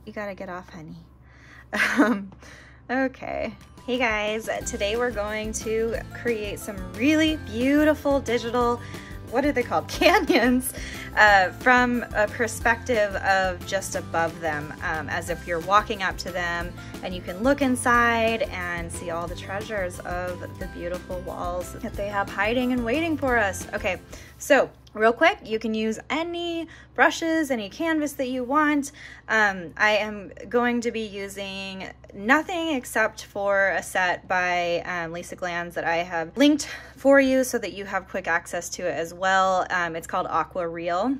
You gotta get off, honey. Okay. Hey guys, today we're going to create some really beautiful digital, what are they called? Canyons, from a perspective of just above them, as if you're walking up to them and you can look inside and see all the treasures of the beautiful walls that they have hiding and waiting for us. Okay, so real quick, you can use any brushes, any canvas that you want. I am going to be using nothing except for a set by Lisa Glanz that I have linked for you so that you have quick access to it as well. It's called AquaReel.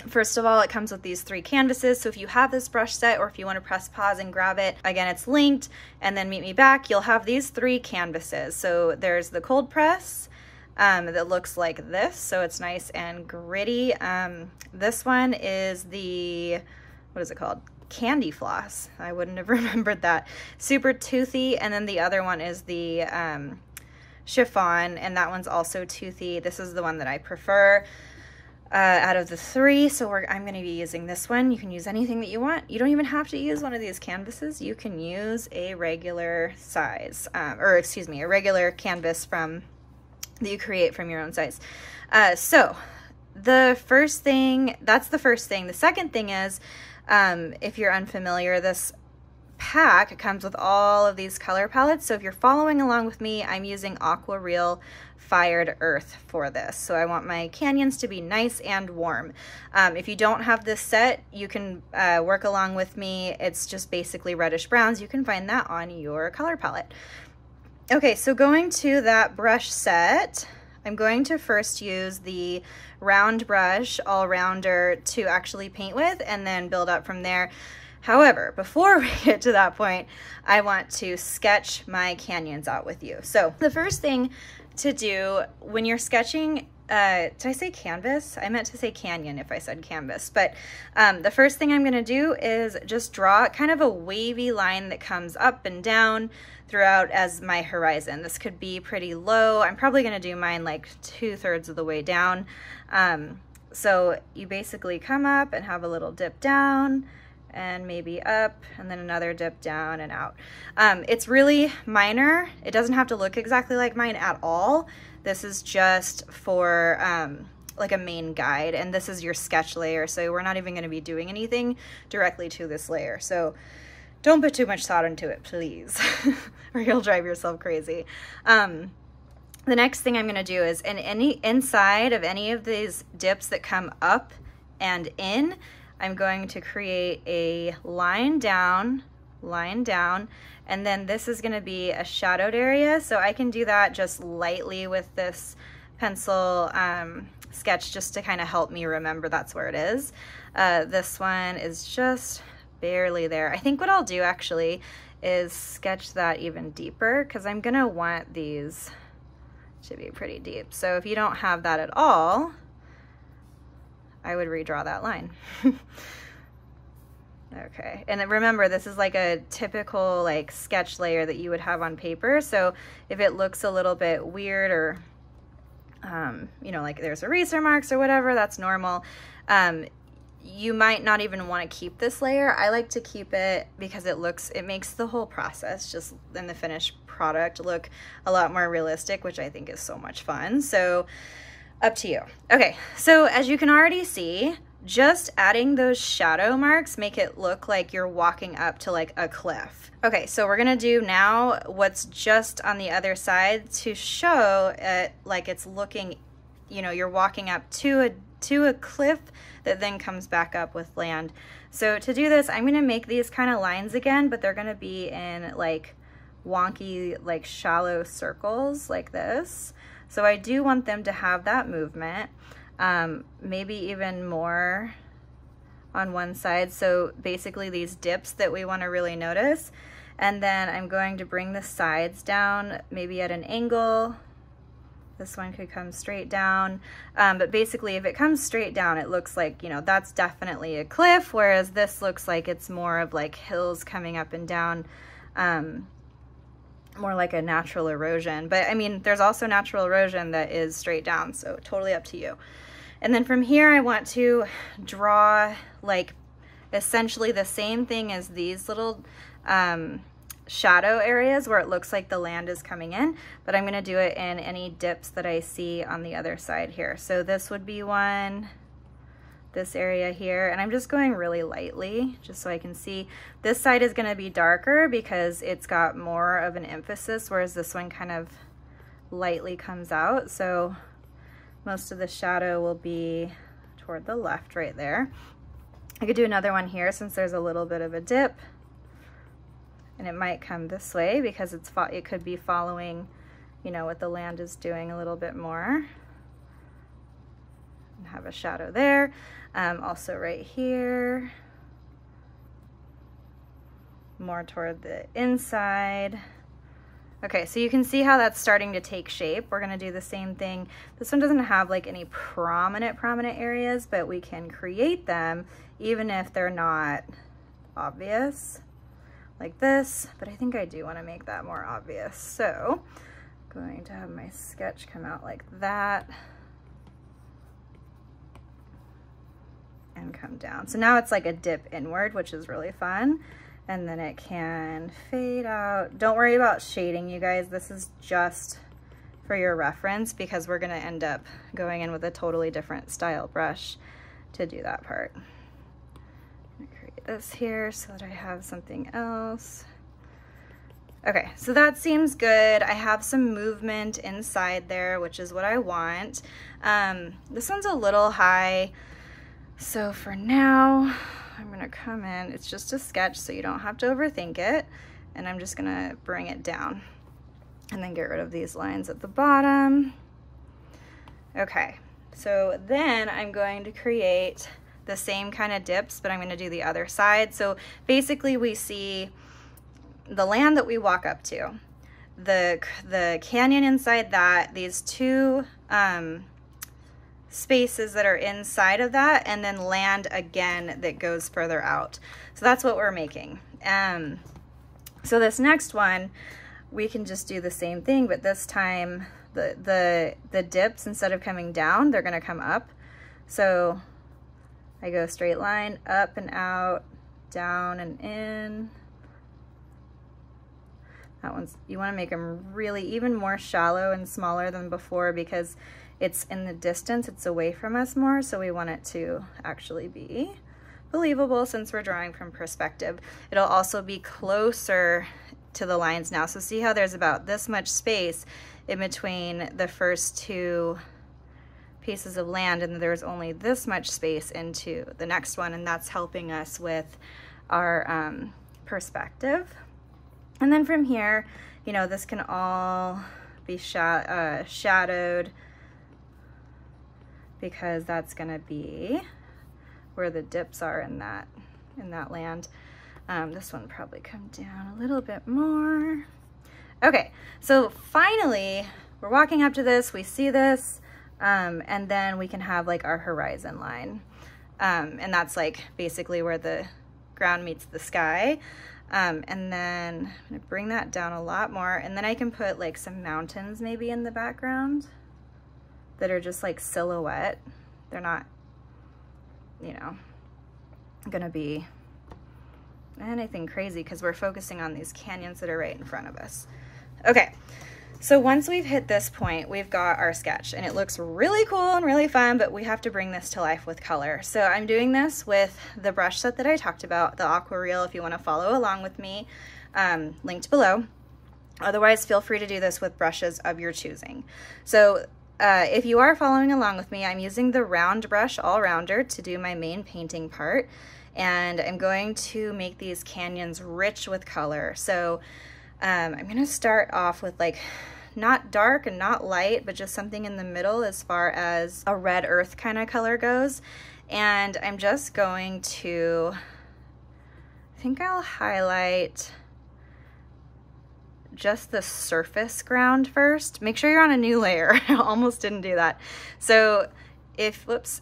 First of all, it comes with these 3 canvases, so if you have this brush set or if you want to press pause and grab it, again, it's linked, and then meet me back, you'll have these 3 canvases. So there's the cold press, that looks like this, so it's nice and gritty. This one is the, what is it called? Candy floss. I wouldn't have remembered that. Super toothy. And then the other one is the chiffon, and that one's also toothy. This is the one that I prefer out of the 3, so I'm going to be using this one. You can use anything that you want. You don't even have to use one of these canvases. You can use a regular size, or excuse me, a regular canvas from that you create from your own size. So the first thing, that's the first thing. The second thing is, if you're unfamiliar, this pack comes with all of these color palettes. So if you're following along with me, I'm using AquaReel Fired Earth for this. So I want my canyons to be nice and warm. If you don't have this set, you can work along with me. It's just basically reddish browns. You can find that on your color palette. Okay, so going to that brush set, I'm going to first use the round brush, all-rounder, to actually paint with and then build up from there. However, before we get to that point, I want to sketch my canyons out with you. So the first thing to do when you're sketching, did I say canvas? I meant to say canyon if I said canvas, but the first thing I'm gonna do is just draw kind of a wavy line that comes up and down throughout as my horizon. This could be pretty low. I'm probably gonna do mine like 2/3 of the way down. So you basically come up and have a little dip down and maybe up and then another dip down and out. It's really minor. It doesn't have to look exactly like mine at all. This is just for like a main guide, and this is your sketch layer, so we're not even going to be doing anything directly to this layer. So don't put too much thought into it, please, or you'll drive yourself crazy. The next thing I'm going to do is inside of any of these dips that come up and in, I'm going to create a line down, and then this is going to be a shadowed area. So I can do that just lightly with this pencil sketch just to kind of help me remember that's where it is. This one is just barely there. I think what I'll do actually is sketch that even deeper because I'm going to want these to be pretty deep. So if you don't have that at all, I would redraw that line. Okay, and then remember, this is like a typical like sketch layer that you would have on paper. So if it looks a little bit weird or, you know, like there's eraser marks or whatever, that's normal. You might not even want to keep this layer. I like to keep it because it makes the whole process just in the finished product look a lot more realistic, which I think is so much fun. So up to you. Okay, so as you can already see, just adding those shadow marks make it look like you're walking up to like a cliff. Okay, so we're gonna do now what's just on the other side to show it like it's looking, you know, you're walking up to a cliff that then comes back up with land. So to do this, I'm gonna make these kind of lines again, but they're gonna be in like wonky, like shallow circles like this. So I do want them to have that movement. Maybe even more on one side. So basically these dips that we want to really notice. And then I'm going to bring the sides down, maybe at an angle. This one could come straight down. But basically if it comes straight down, it looks like, you know, that's definitely a cliff, whereas this looks like it's more of like hills coming up and down, more like a natural erosion. But I mean, there's also natural erosion that is straight down, so totally up to you. And then from here, I want to draw like essentially the same thing as these little shadow areas where it looks like the land is coming in, but I'm going to do it in any dips that I see on the other side here. So this would be one, this area here, and I'm just going really lightly just so I can see. This side is going to be darker because it's got more of an emphasis, whereas this one kind of lightly comes out. So most of the shadow will be toward the left right there. I could do another one here since there's a little bit of a dip, and it might come this way because it could be following, you know, what the land is doing a little bit more. And have a shadow there. Also right here, more toward the inside. Okay, so you can see how that's starting to take shape. We're gonna do the same thing. This one doesn't have like any prominent areas, but we can create them even if they're not obvious, like this. But I think I do wanna make that more obvious. So I'm going to have my sketch come out like that and come down. So now it's like a dip inward, which is really fun. And then it can fade out. Don't worry about shading, you guys. This is just for your reference because we're gonna end up going in with a totally different style brush to do that part. I'm gonna create this here so that I have something else. Okay, so that seems good. I have some movement inside there, which is what I want. This one's a little high. So for now, I'm gonna come in, it's just a sketch so you don't have to overthink it, and I'm just gonna bring it down and then get rid of these lines at the bottom. Okay, so then I'm going to create the same kind of dips, but I'm gonna do the other side. So basically we see the land that we walk up to, the canyon inside that, these two spaces that are inside of that, and then land again that goes further out. So that's what we're making. So this next one, we can just do the same thing, but this time the dips, instead of coming down, they're gonna come up. So I go straight line, up and out, down and in. That one's, you wanna make them really even more shallow and smaller than before because it's in the distance, it's away from us more, so we want it to actually be believable since we're drawing from perspective. It'll also be closer to the lines now. So see how there's about this much space in between the first two pieces of land, and there's only this much space into the next one, and that's helping us with our perspective. And then from here, you know, this can all be shadowed, because that's gonna be where the dips are in that land. This one probably come down a little bit more. Okay, so finally, we're walking up to this, we see this, and then we can have like our horizon line. And that's like basically where the ground meets the sky. And then I'm gonna bring that down a lot more, and then I can put like some mountains maybe in the background that are just like silhouette. They're not, you know, gonna be anything crazy because we're focusing on these canyons that are right in front of us. Okay, so once we've hit this point, we've got our sketch, and it looks really cool and really fun, but we have to bring this to life with color. So I'm doing this with the brush set that I talked about, the AquaReel, if you wanna follow along with me, linked below. Otherwise, feel free to do this with brushes of your choosing. So if you are following along with me, I'm using the round brush all-rounder to do my main painting part, and I'm going to make these canyons rich with color. So I'm gonna start off with like not dark and not light, but just something in the middle as far as a red earth kind of color goes. And I'm just going to, I think I'll highlight just the surface ground first. Make sure you're on a new layer. I almost didn't do that. So if, whoops,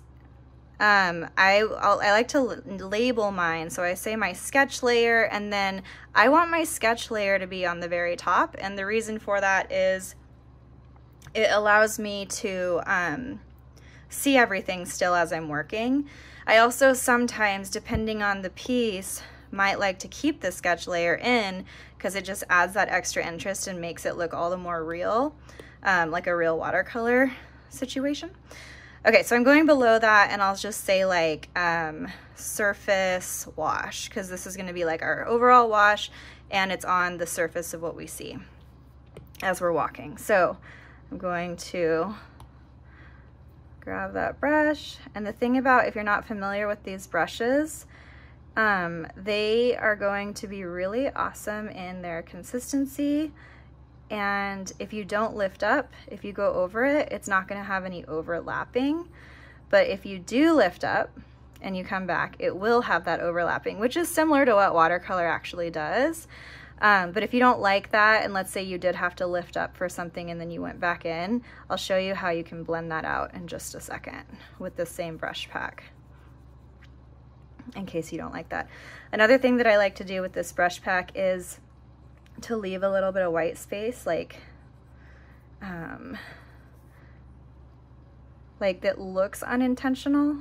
I like to label mine. So I say my sketch layer, and then I want my sketch layer to be on the very top. And the reason for that is it allows me to see everything still as I'm working. I also sometimes, depending on the piece, might like to keep the sketch layer in because it just adds that extra interest and makes it look all the more real, like a real watercolor situation. Okay, so I'm going below that, and I'll just say like surface wash, because this is going to be like our overall wash, and it's on the surface of what we see as we're walking. So I'm going to grab that brush, and the thing about, if you're not familiar with these brushes, they are going to be really awesome in their consistency. And if you don't lift up, if you go over it, it's not going to have any overlapping. But if you do lift up and you come back, it will have that overlapping, which is similar to what watercolor actually does. But if you don't like that, and let's say you did have to lift up for something and then you went back in, I'll show you how you can blend that out in just a second with the same brush pack, in case you don't like that. Another thing that I like to do with this brush pack is to leave a little bit of white space, like that looks unintentional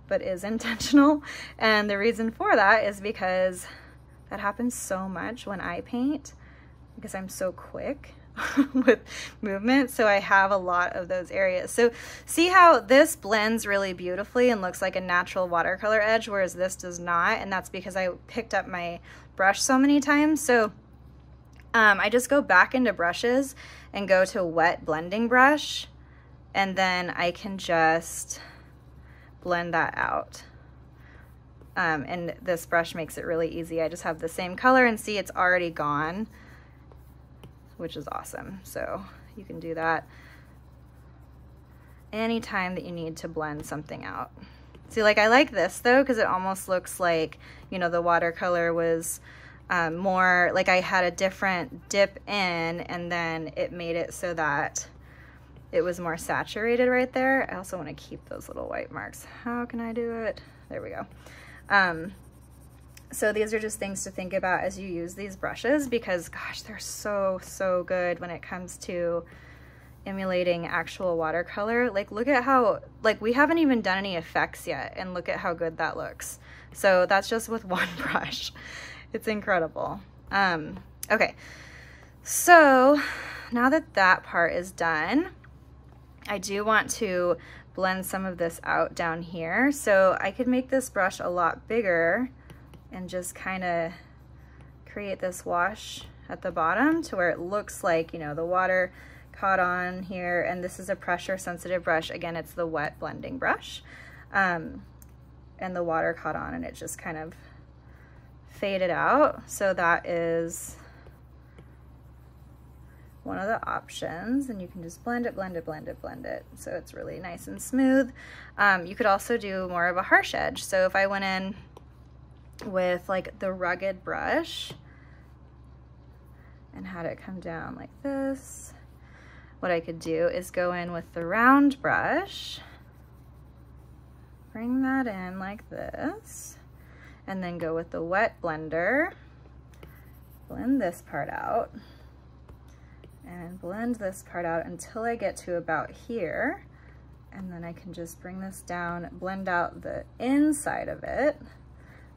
but is intentional. And the reason for that is because that happens so much when I paint, because I'm so quick with movement, so I have a lot of those areas. So see how this blends really beautifully and looks like a natural watercolor edge, whereas this does not, and that's because I picked up my brush so many times. So I just go back into brushes and go to wet blending brush, and then I can just blend that out. And this brush makes it really easy. I just have the same color, and see, it's already gone, which is awesome. So you can do that anytime that you need to blend something out. See, like I like this though, because it almost looks like, you know, the watercolor was more like I had a different dip in, and then it made it so that it was more saturated right there. I also want to keep those little white marks. How can I do it? There we go. So these are just things to think about as you use these brushes, because gosh, they're so good when it comes to emulating actual watercolor. Like, look at how, like, we haven't even done any effects yet, and look at how good that looks. So that's just with one brush. It's incredible. Okay, so now that that part is done, I do want to blend some of this out down here. So I could make this brush a lot bigger and just kind of create this wash at the bottom to where it looks like, you know, the water caught on here. And this is a pressure sensitive brush. Again, it's the wet blending brush. And the water caught on and it just kind of faded out. So that is one of the options, and you can just blend it, blend it, blend it, blend it. So it's really nice and smooth. You could also do more of a harsh edge. So if I went in with like the rugged brush and had it come down like this, what I could do is go in with the round brush, bring that in like this, and then go with the wet blender, blend this part out, and blend this part out until I get to about here. And then I can just bring this down, blend out the inside of it,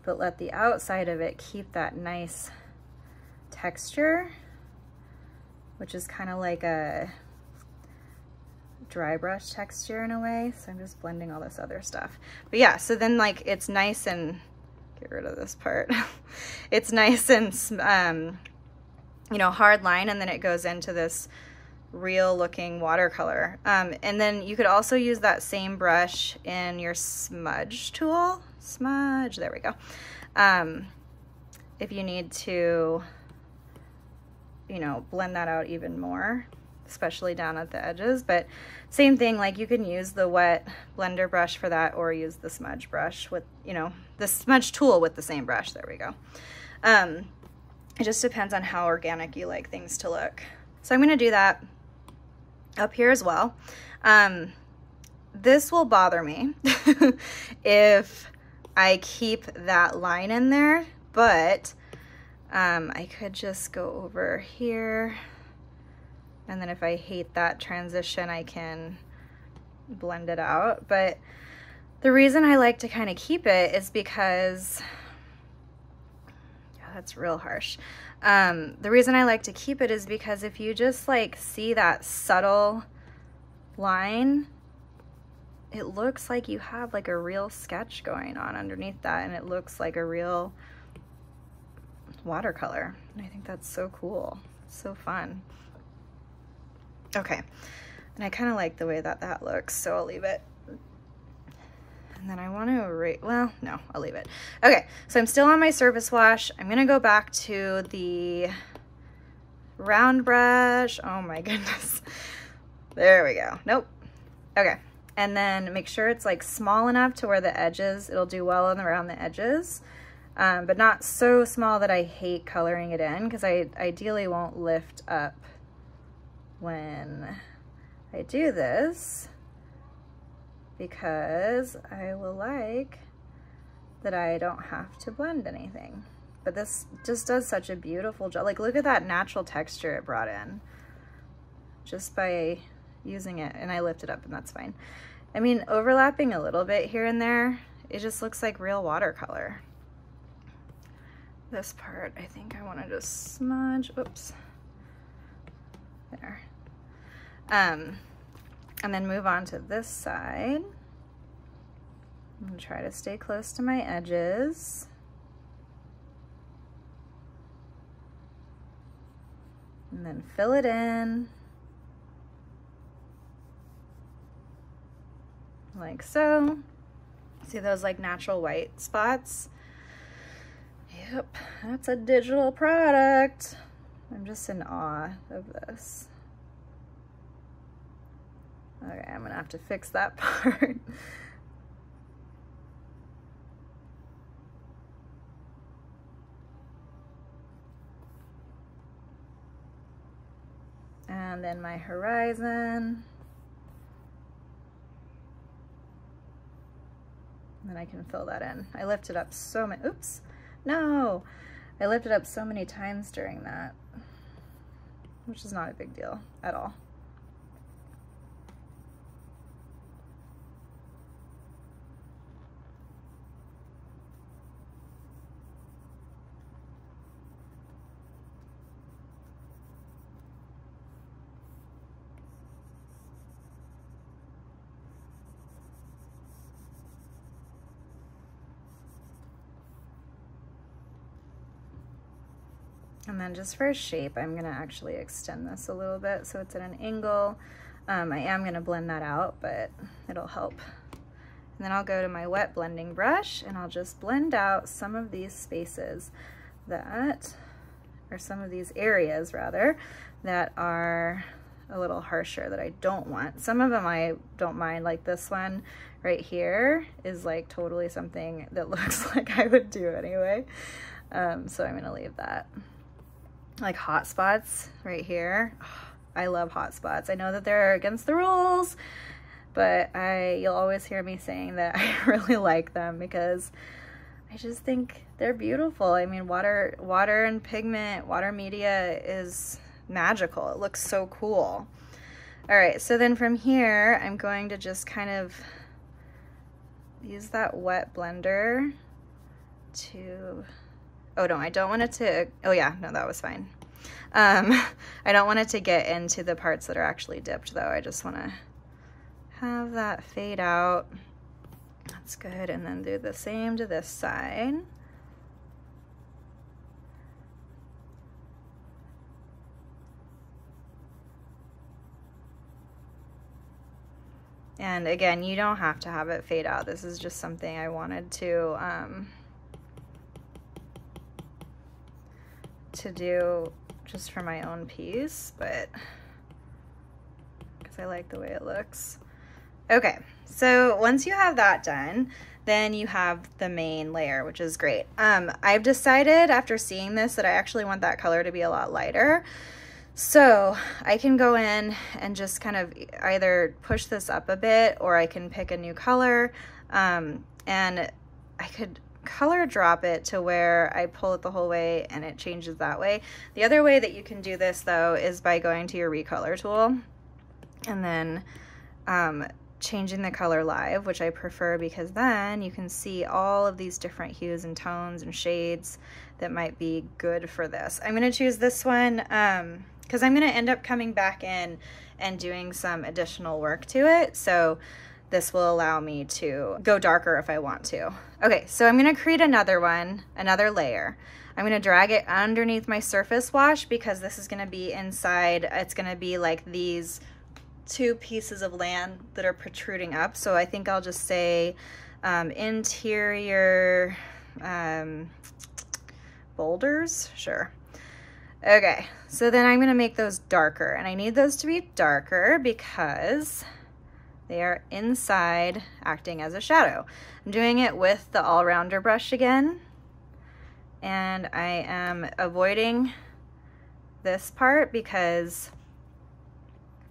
but let the outside of it keep that nice texture, which is kind of like a dry brush texture in a way. So I'm just blending all this other stuff. But yeah, so then like it's nice and, get rid of this part. It's nice and you know, hard line, and then it goes into this real looking watercolor. And then you could also use that same brush in your smudge tool. Smudge, there we go. If you need to, you know, blend that out even more, especially down at the edges. But same thing, like you can use the wet blender brush for that, or use the smudge brush with, you know, the smudge tool with the same brush. There we go. It just depends on how organic you like things to look. So I'm gonna do that up here as well. This will bother me if I keep that line in there, but I could just go over here, and then if I hate that transition, I can blend it out. But The reason I like to kind of keep it is because, oh, that's real harsh. The reason I like to keep it is because if you just like see that subtle line, it looks like you have like a real sketch going on underneath that, and it looks like a real watercolor. And I think that's so cool. It's so fun. Okay, and I kind of like the way that that looks, so I'll leave it. And then I want to erase, well, no, I'll leave it. Okay, so I'm still on my surface wash. I'm gonna go back to the round brush. Oh my goodness. There we go. Nope. Okay, and then make sure it's like small enough to where the edges, it'll do well around the edges, but not so small that I hate coloring it in, because I ideally won't lift up when I do this, because I will like that I don't have to blend anything. But this just does such a beautiful job. Like, look at that natural texture it brought in just by using it. And I lift it up, and that's fine. I mean, overlapping a little bit here and there, it just looks like real watercolor. This part, I think I want to just smudge, oops, there. And then move on to this side. I'm gonna try to stay close to my edges. And then fill it in. Like so. See those like natural white spots? Yep, that's a digital product. I'm just in awe of this. Okay, I'm gonna have to fix that part. And then my horizon. And then I can fill that in. I lifted up so many, oops, no. I lifted up so many times during that, which is not a big deal at all. And then just for a shape, I'm gonna actually extend this a little bit so it's at an angle. I am gonna blend that out, but it'll help. And then I'll go to my wet blending brush and I'll just blend out some of these spaces that, or some of these areas rather, that are a little harsher that I don't want. Some of them I don't mind, like this one right here is like totally something that looks like I would do anyway. So I'm gonna leave that. Like hot spots right here. I love hot spots. I know that they're against the rules, but you'll always hear me saying that I really like them because I just think they're beautiful. I mean, water and pigment, water media is magical. It looks so cool. All right, so then from here, I'm going to just kind of use that wet blender to, oh no, I don't want it to, oh yeah, no, that was fine. I don't want it to get into the parts that are actually dipped though. I just want to have that fade out. That's good. And then do the same to this side. And again, you don't have to have it fade out. This is just something I wanted to do just for my own piece, but because I like the way it looks. Okay, so once you have that done, then you have the main layer, which is great. I've decided after seeing this that I actually want that color to be a lot lighter. So I can go in and just kind of either push this up a bit, or I can pick a new color, and I could color drop it to where I pull it the whole way and it changes that way. The other way that you can do this though is by going to your recolor tool and then changing the color live, which I prefer because then you can see all of these different hues and tones and shades that might be good for this. I'm going to choose this one because I'm going to end up coming back in and doing some additional work to it. So this will allow me to go darker if I want to. Okay, so I'm going to create another one, another layer. I'm going to drag it underneath my surface wash because this is going to be inside. It's going to be like these two pieces of land that are protruding up. So I think I'll just say interior boulders, sure. Okay, so then I'm gonna make those darker, and I need those to be darker because they are inside acting as a shadow. I'm doing it with the all-rounder brush again, and I am avoiding this part because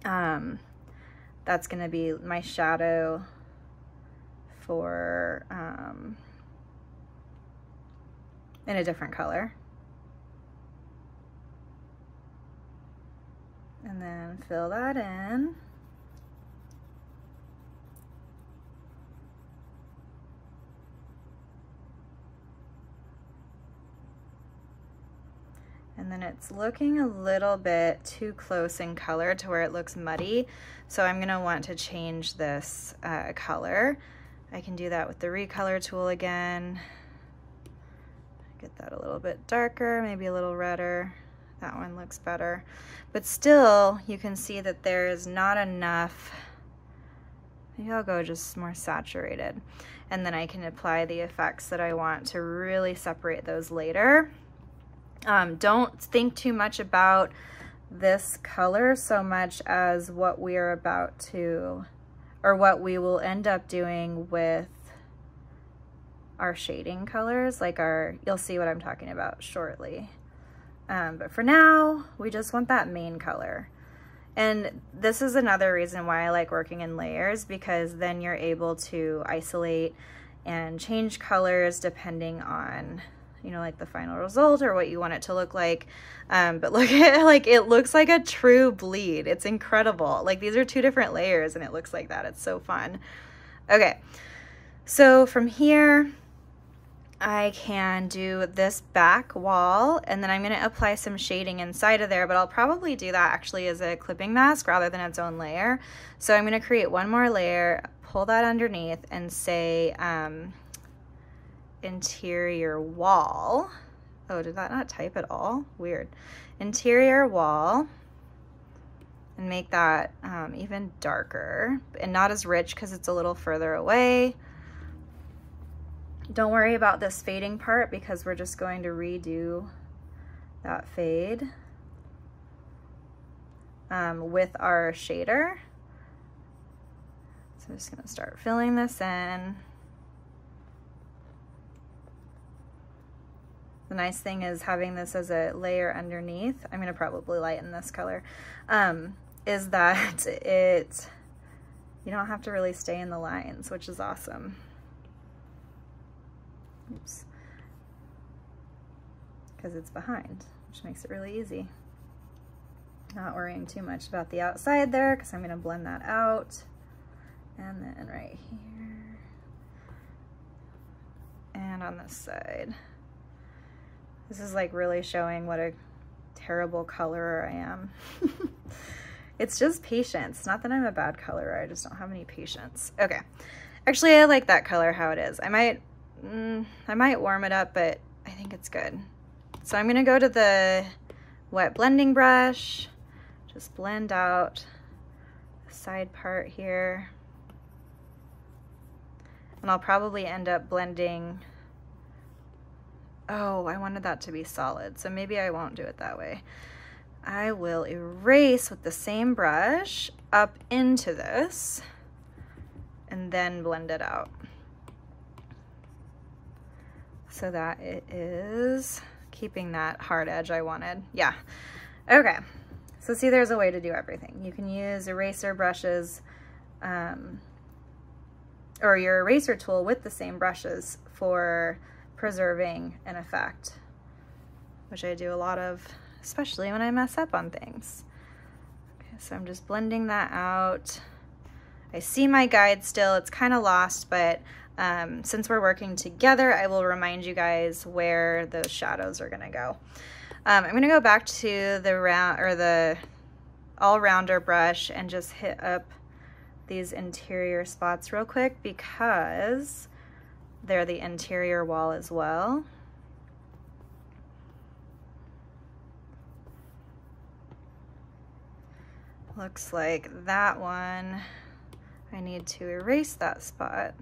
that's gonna be my shadow for in a different color. And then fill that in. And then it's looking a little bit too close in color to where it looks muddy. So I'm gonna want to change this color. I can do that with the recolor tool again. Get that a little bit darker, maybe a little redder. That one looks better. But still, you can see that there is not enough. Maybe I'll go just more saturated. And then I can apply the effects that I want to really separate those later. Don't think too much about this color so much as what we are about to, or what we will end up doing with our shading colors, like you'll see what I'm talking about shortly. But for now, we just want that main color. And this is another reason why I like working in layers, because then you're able to isolate and change colors depending on, you know, like the final result or what you want it to look like. But look at, like, it looks like a true bleed. It's incredible. Like, these are two different layers and it looks like that. It's so fun. Okay, so from here, I can do this back wall, and then I'm going to apply some shading inside of there, but I'll probably do that actually as a clipping mask rather than its own layer. So I'm going to create one more layer, pull that underneath, and say interior wall. Oh, did that not type at all? Weird. Interior wall, and make that even darker and not as rich because it's a little further away. Don't worry about this fading part because we're just going to redo that fade with our shader. So I'm just gonna start filling this in. The nice thing is having this as a layer underneath, I'm gonna probably lighten this color, is that you don't have to really stay in the lines, which is awesome. Oops. Because it's behind, which makes it really easy. Not worrying too much about the outside there because I'm going to blend that out. And then right here. And on this side. This is like really showing what a terrible colorer I am. It's just patience. Not that I'm a bad colorer, I just don't have any patience. Okay. Actually, I like that color how it is. I might warm it up, but I think it's good. So I'm gonna go to the wet blending brush, just blend out the side part here. And I'll probably end up blending, oh, I wanted that to be solid, so maybe I won't do it that way. I will erase with the same brush up into this and then blend it out, so that it is keeping that hard edge I wanted. Yeah, okay. So see, there's a way to do everything. You can use eraser brushes or your eraser tool with the same brushes for preserving an effect, which I do a lot of, especially when I mess up on things. Okay, so I'm just blending that out. I see my guide still. It's kind of lost, but since we're working together, I will remind you guys where those shadows are gonna go. I'm gonna go back to the all-rounder brush and just hit up these interior spots real quick because they're the interior wall as well. Looks like that one, I need to erase that spot.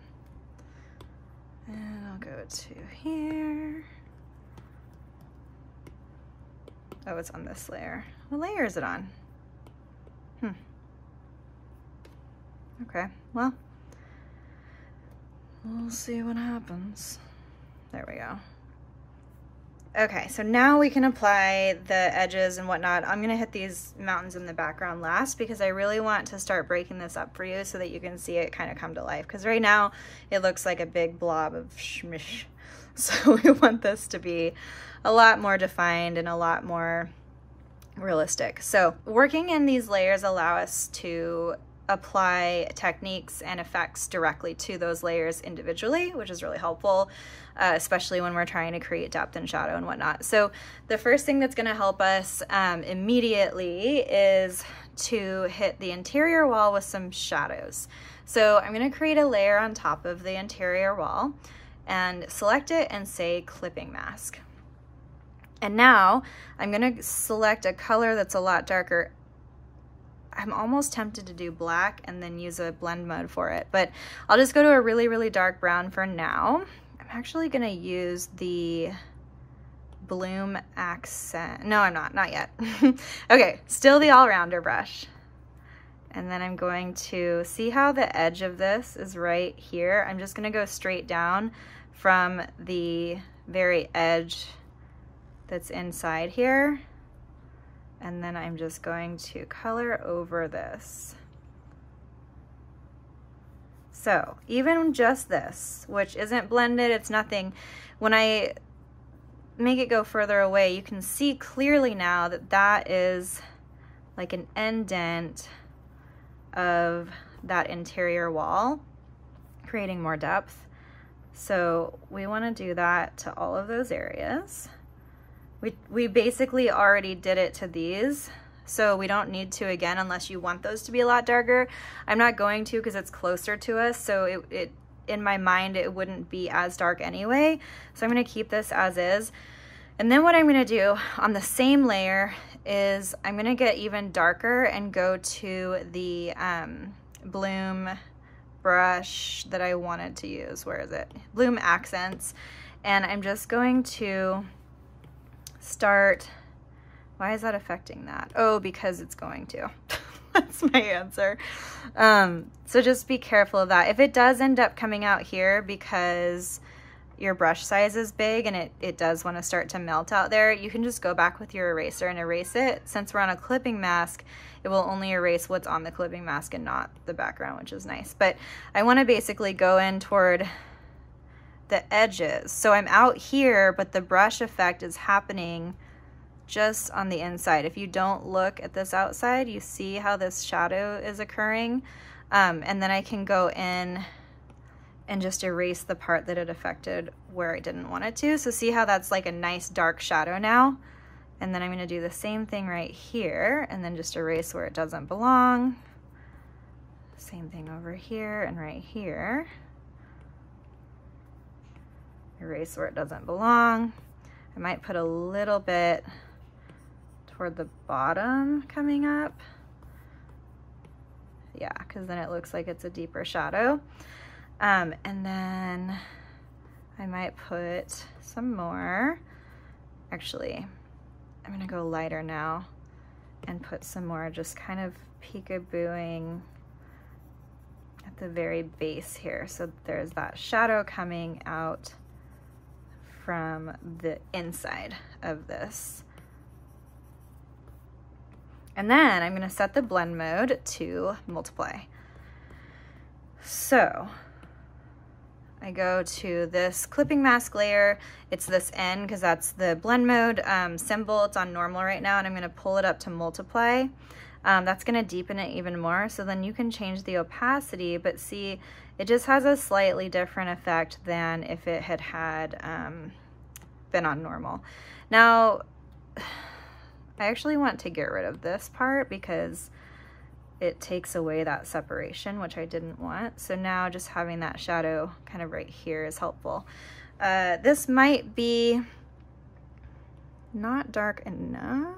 And I'll go to here. Oh, it's on this layer. What layer is it on? Okay, well, we'll see what happens. There we go. Okay, so now we can apply the edges and whatnot. I'm gonna hit these mountains in the background last because I really want to start breaking this up for you so that you can see it kind of come to life. Because right now it looks like a big blob of shmish. So we want this to be a lot more defined and a lot more realistic. So working in these layers allow us to apply techniques and effects directly to those layers individually, which is really helpful, especially when we're trying to create depth and shadow and whatnot. So the first thing that's going to help us immediately is to hit the interior wall with some shadows. So I'm going to create a layer on top of the interior wall and select it and say clipping mask. And now I'm going to select a color that's a lot darker. I'm almost tempted to do black and then use a blend mode for it, but I'll just go to a really, really dark brown for now. I'm actually gonna use the Bloom accent. No, I'm not yet. Okay, still the all-rounder brush. And then I'm going to see how the edge of this is right here. I'm just gonna go straight down from the very edge that's inside here. And then I'm just going to color over this. So even just this, which isn't blended, it's nothing, when I make it go further away, you can see clearly now that that is like an indent of that interior wall, creating more depth. So we want to do that to all of those areas. We basically already did it to these, so we don't need to again unless you want those to be a lot darker. I'm not going to because it's closer to us, so it in my mind it wouldn't be as dark anyway. So I'm going to keep this as is. And then what I'm going to do on the same layer is I'm going to get even darker and go to the Bloom brush that I wanted to use. Where is it? Bloom Accents. And I'm just going to start. Why is that affecting that? Oh, because it's going to. That's my answer. So just be careful of that. If it does end up coming out here because your brush size is big and it does want to start to melt out there, you can just go back with your eraser and erase it. Since we're on a clipping mask, it will only erase what's on the clipping mask and not the background, which is nice. But I want to basically go in toward the edges. So I'm out here, but the brush effect is happening just on the inside. If you don't look at this outside, you see how this shadow is occurring. And then I can go in and just erase the part that it affected where I didn't want it to. So see how that's like a nice dark shadow now? And then I'm gonna do the same thing right here and then just erase where it doesn't belong. Same thing over here and right here. Erase where it doesn't belong. I might put a little bit toward the bottom coming up. Yeah, because then it looks like it's a deeper shadow. And then I might put some more. Actually, I'm gonna go lighter now and put some more just kind of peekabooing at the very base here. So there's that shadow coming out from the inside of this. And then I'm gonna set the blend mode to multiply. So I go to this clipping mask layer. It's this N because that's the blend mode symbol. It's on normal right now, and I'm gonna pull it up to multiply. that's gonna deepen it even more. So then you can change the opacity, but see, it just has a slightly different effect than if it had been on normal. Now, I actually want to get rid of this part because it takes away that separation, which I didn't want. So now just having that shadow kind of right here is helpful. This might be not dark enough.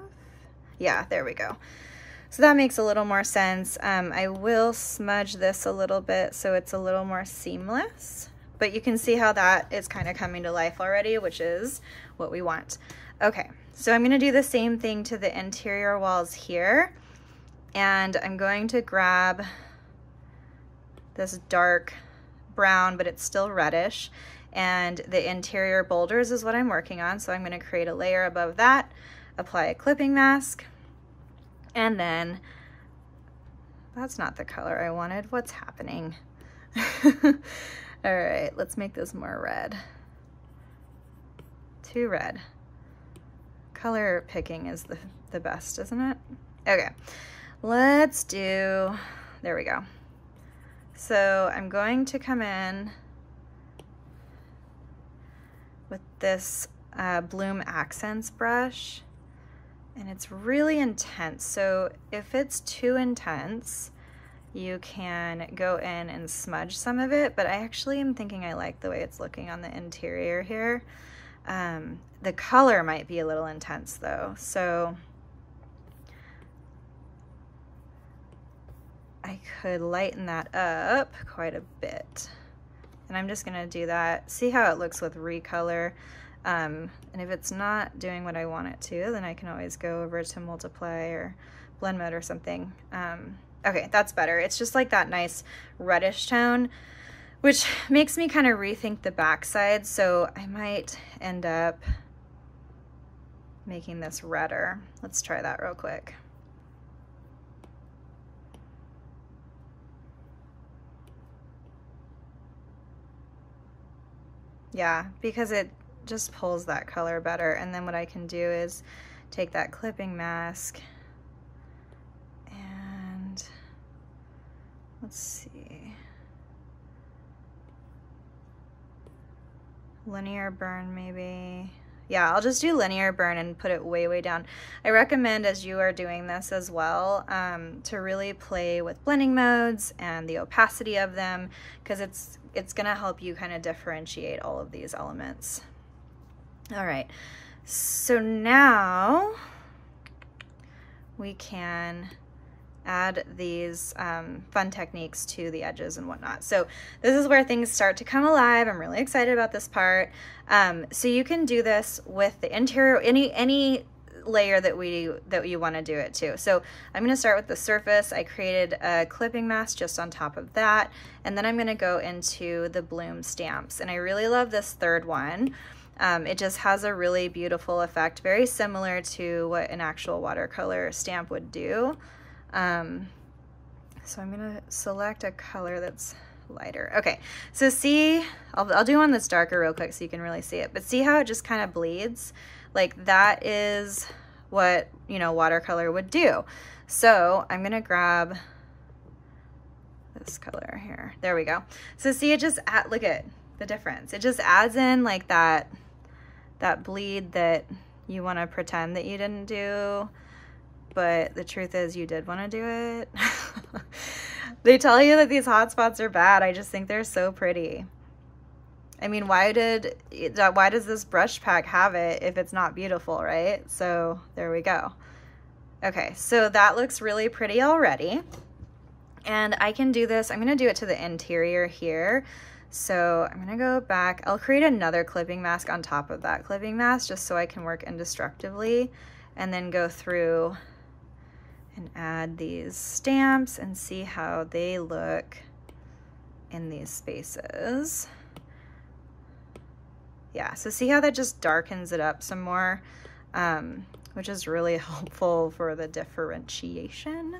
Yeah, there we go. So that makes a little more sense. I will smudge this a little bit so it's a little more seamless, but you can see how that is kind of coming to life already, which is what we want. Okay, so I'm gonna do the same thing to the interior walls here, and I'm going to grab this dark brown, but it's still reddish, and the interior boulders is what I'm working on. So I'm gonna create a layer above that, apply a clipping mask, and then, that's not the color I wanted. What's happening? All right, let's make this more red. Too red. Color picking is the best, isn't it? Okay, let's do, there we go. So I'm going to come in with this Bloom Accents brush, and it's really intense. So if it's too intense, you can go in and smudge some of it, but I actually am thinking I like the way it's looking on the interior here. The color might be a little intense though, so I could lighten that up quite a bit. And I'm just gonna do that, see how it looks with recolor. And if it's not doing what I want it to, then I can always go over to multiply or blend mode or something. Okay, that's better. It's just like that nice reddish tone, which makes me kind of rethink the backside. So I might end up making this redder. Let's try that real quick. Yeah, because it just pulls that color better. And then what I can do is take that clipping mask and let's see, linear burn maybe. Yeah, I'll just do linear burn and put it way, way down. I recommend, as you are doing this as well, to really play with blending modes and the opacity of them, because it's gonna help you kind of differentiate all of these elements. All right, so now we can add these fun techniques to the edges and whatnot. So this is where things start to come alive. I'm really excited about this part. So you can do this with the interior, any layer that you want to do it to. So I'm going to start with the surface. I created a clipping mask just on top of that, and then I'm going to go into the Bloom stamps. And I really love this third one. It just has a really beautiful effect, very similar to what an actual watercolor stamp would do. So I'm gonna select a color that's lighter. Okay, so see, I'll do one that's darker real quick so you can really see it, but see how it just kind of bleeds? Like that is what, you know, watercolor would do. So I'm gonna grab this color here. There we go. So see, it just look at the difference. It just adds in like that bleed that you want to pretend that you didn't do. But the truth is you did want to do it. They tell you that these hot spots are bad. I just think they're so pretty. I mean, why does this brush pack have it if it's not beautiful, right? So there we go. Okay, so that looks really pretty already. And I can do this, I'm gonna do it to the interior here. So I'm gonna go back, I'll create another clipping mask on top of that clipping mask just so I can work indestructively, and then go through and add these stamps and see how they look in these spaces. Yeah, so see how that just darkens it up some more, which is really helpful for the differentiation,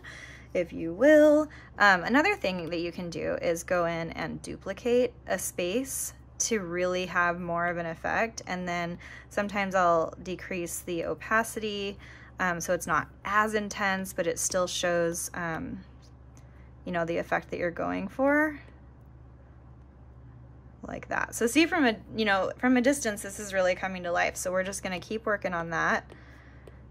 if you will. Another thing that you can do is go in and duplicate a space to really have more of an effect, and then sometimes I'll decrease the opacity So it's not as intense, but it still shows, you know, the effect that you're going for, like that. So see, from a, you know, from a distance, this is really coming to life. So we're just going to keep working on that,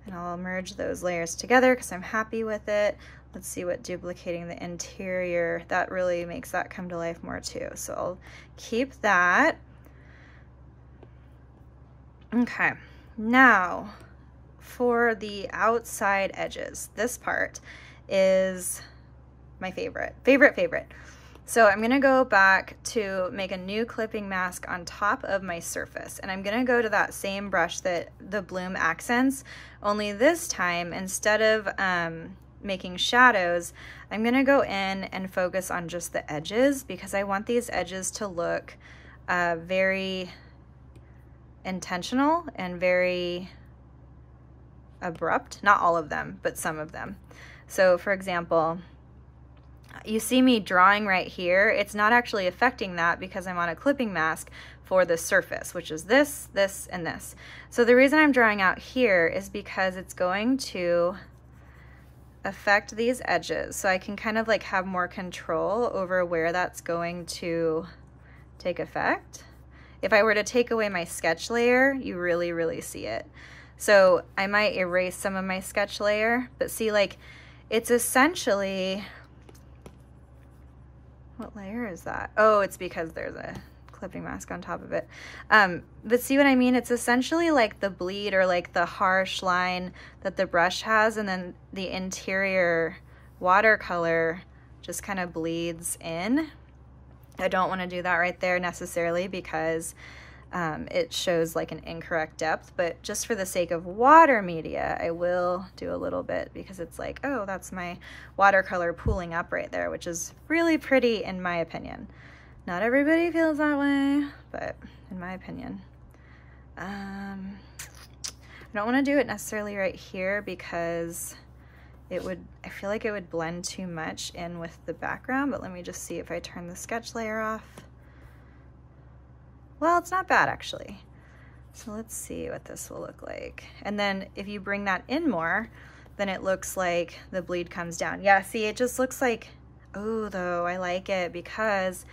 and I'll merge those layers together because I'm happy with it. Let's see what duplicating the interior, that really makes that come to life more too. So I'll keep that. Okay, now for the outside edges, this part is my favorite. So I'm gonna go back to make a new clipping mask on top of my surface, and I'm gonna go to that same brush that the bloom accents, only this time, instead of making shadows, I'm gonna go in and focus on just the edges, because I want these edges to look very intentional and very abrupt. Not all of them, but some of them. So for example, you see me drawing right here. It's not actually affecting that because I'm on a clipping mask for the surface, which is this, this, and this. So the reason I'm drawing out here is because it's going to affect these edges. So I can kind of like have more control over where that's going to take effect. If I were to take away my sketch layer, you really, really see it. So I might erase some of my sketch layer, but see, like, it's essentially, what layer is that? Oh, it's because there's a clipping mask on top of it. But see what I mean? It's essentially like the bleed, or like the harsh line that the brush has, and then the interior watercolor just kind of bleeds in. I don't want to do that right there necessarily because it shows like an incorrect depth, but just for the sake of water media, I will do a little bit, because it's like, oh, that's my watercolor pooling up right there, which is really pretty in my opinion. Not everybody feels that way, but in my opinion. I don't want to do it necessarily right here because it would, I feel like it would blend too much in with the background, but let me just see if I turn the sketch layer off. Well, it's not bad actually. So let's see what this will look like. And then if you bring that in more, then it looks like the bleed comes down. Yeah, see, it just looks like, oh, though, I like it, because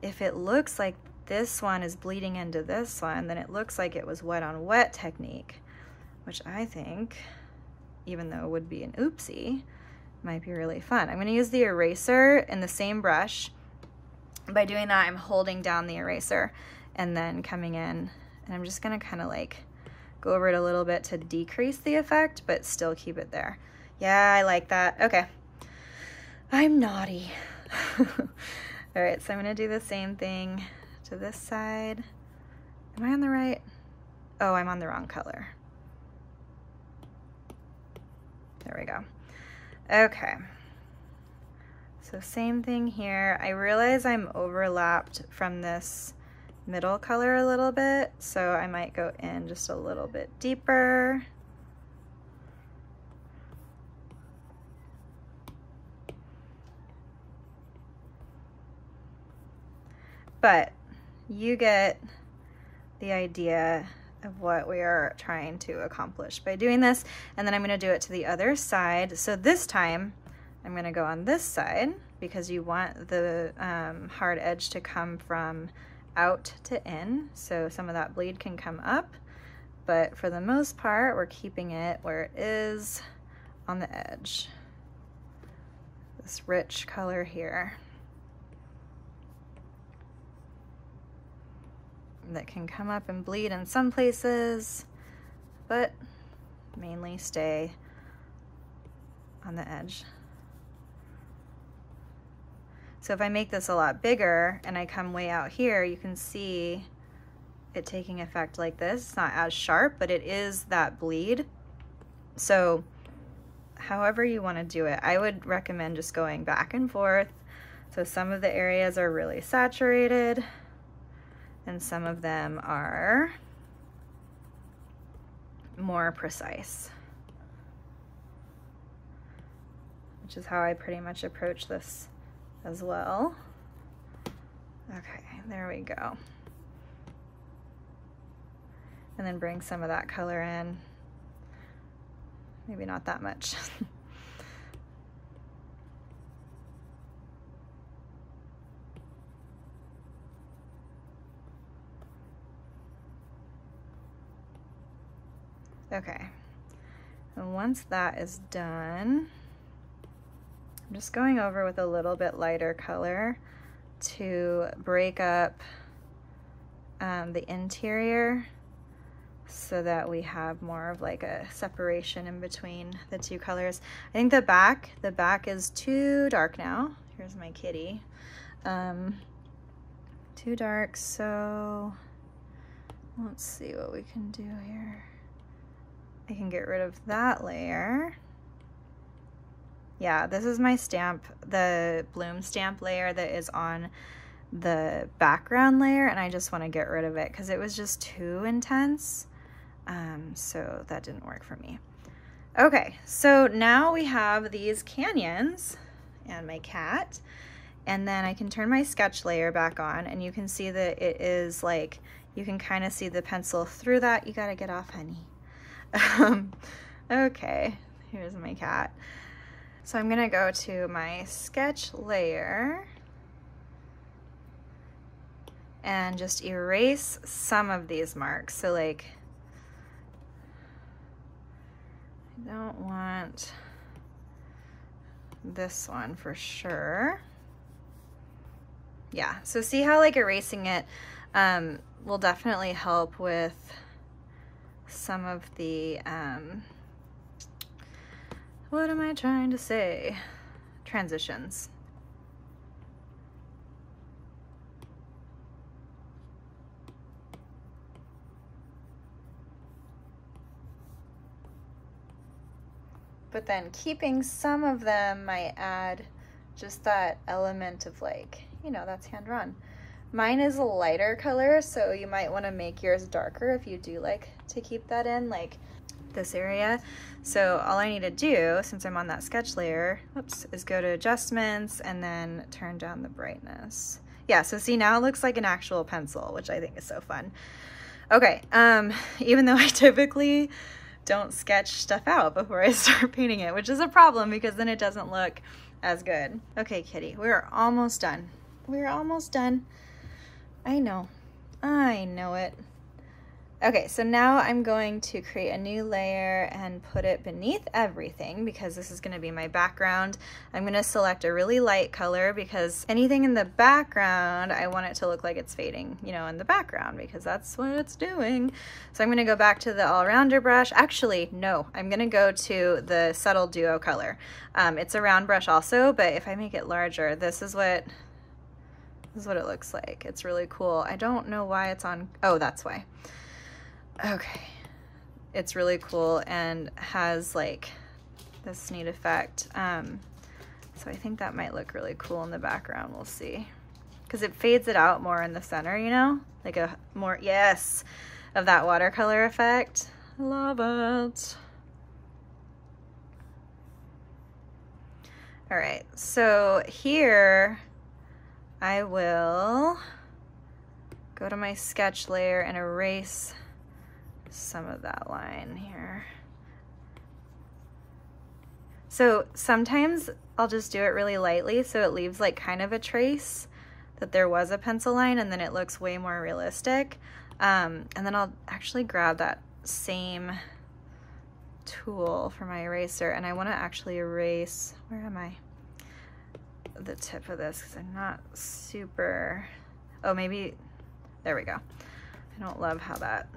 if it looks like this one is bleeding into this one, then it looks like it was wet on wet technique, which I think, even though it would be an oopsie, might be really fun. I'm going to use the eraser in the same brush. By doing that, I'm holding down the eraser and then coming in, and I'm just going to kind of like go over it a little bit to decrease the effect, but still keep it there. Yeah, I like that. Okay. I'm naughty. All right, so I'm going to do the same thing to this side. Am I on the right? Oh, I'm on the wrong color. There we go. Okay. So same thing here. I realize I'm overlapped from this middle color a little bit, so I might go in just a little bit deeper. But you get the idea of what we are trying to accomplish by doing this. And then I'm going to do it to the other side. So this time I'm going to go on this side, because you want the hard edge to come from out to in, so some of that bleed can come up, but for the most part we're keeping it where it is on the edge. This rich color here that can come up and bleed in some places, but mainly stay on the edge. So if I make this a lot bigger and I come way out here, you can see it taking effect like this. It's not as sharp, but it is that bleed. So however you want to do it, I would recommend just going back and forth. So some of the areas are really saturated and some of them are more precise, which is how I pretty much approach this as well. Okay, there we go. And then bring some of that color in. maybe not that much. Okay, and once that is done, I'm just going over with a little bit lighter color to break up the interior so that we have more of like a separation in between the two colors. I think the back is too dark now. Here's my kitty. Too dark, so let's see what we can do here. I can get rid of that layer. Yeah, this is my stamp, the bloom stamp layer that is on the background layer, and I just want to get rid of it because it was just too intense. So that didn't work for me. Okay, so now we have these canyons and my cat, and then I can turn my sketch layer back on, and you can see that it is like, you can kind of see the pencil through that. You gotta get off, honey. Okay, here's my cat. So I'm gonna go to my sketch layer and just erase some of these marks. So like, I don't want this one for sure. Yeah, so see how like erasing it will definitely help with some of the, what am I trying to say? Transitions. But then keeping some of them might add just that element of like, you know, that's hand drawn. Mine is a lighter color, so you might want to make yours darker if you do like to keep that in, like this area. So all I need to do, since I'm on that sketch layer, whoops, is go to adjustments and then turn down the brightness. Yeah, so see, now it looks like an actual pencil, which I think is so fun. Okay, even though I typically don't sketch stuff out before I start painting it, which is a problem because then it doesn't look as good. Okay, kitty, we're almost done. We're almost done. I know it. Okay, so now I'm going to create a new layer and put it beneath everything because this is gonna be my background. I'm gonna select a really light color because anything in the background, I want it to look like it's fading, you know, in the background because that's what it's doing. So I'm gonna go back to the all-rounder brush. Actually, no, I'm gonna go to the subtle duo color. It's a round brush also, but if I make it larger, this is what it looks like. It's really cool. I don't know why it's on, oh, that's why. Okay, it's really cool and has like this neat effect. So I think that might look really cool in the background. We'll see. Because it fades it out more in the center, you know? Like a more, yes, of that watercolor effect. I love it. All right, so here I will go to my sketch layer and erase some of that line here. So sometimes I'll just do it really lightly so it leaves like kind of a trace that there was a pencil line, and then it looks way more realistic. And then I'll actually grab that same tool for my eraser, and I want to actually erase, where am I? The tip of this, because I'm not super, oh, maybe, there we go. I don't love how that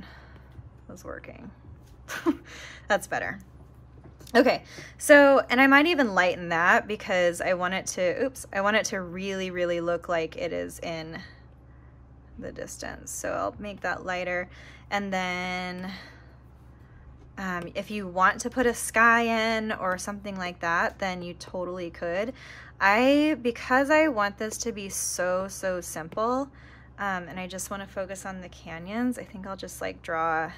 was working. That's better. Okay, so, and I might even lighten that because I want it to, oops, I want it to really, really look like it is in the distance. So I'll make that lighter. And then if you want to put a sky in or something like that, then you totally could. Because I want this to be so simple, and I just want to focus on the canyons, I think I'll just like draw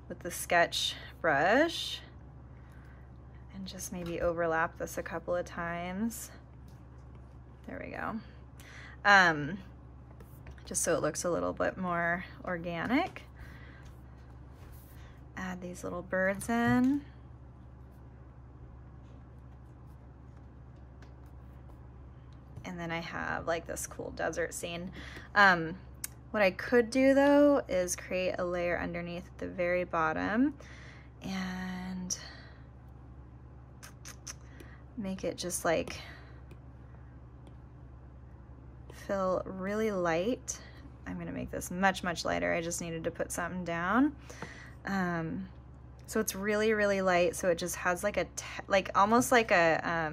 with the sketch brush and just maybe overlap this a couple of times. There we go. Just so it looks a little bit more organic. Add these little birds in. And then I have like this cool desert scene. What I could do though is create a layer underneath at the very bottom and make it just like feel really light. I'm gonna make this much, much lighter. I just needed to put something down. So it's really, really light. So it just has like a, almost like a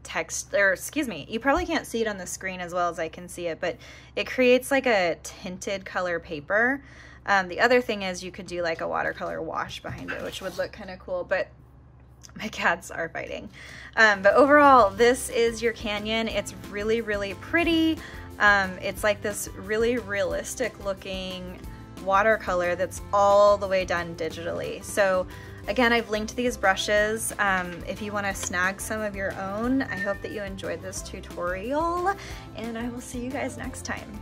text, or excuse me, you probably can't see it on the screen as well as I can see it, but it creates like a tinted color paper. The other thing is you could do like a watercolor wash behind it, which would look kind of cool, but my cats are fighting. But overall, this is your canyon. It's really, really pretty. It's like this really realistic looking watercolor that's all the way done digitally. So again, I've linked these brushes if you want to snag some of your own. I hope that you enjoyed this tutorial, and I will see you guys next time.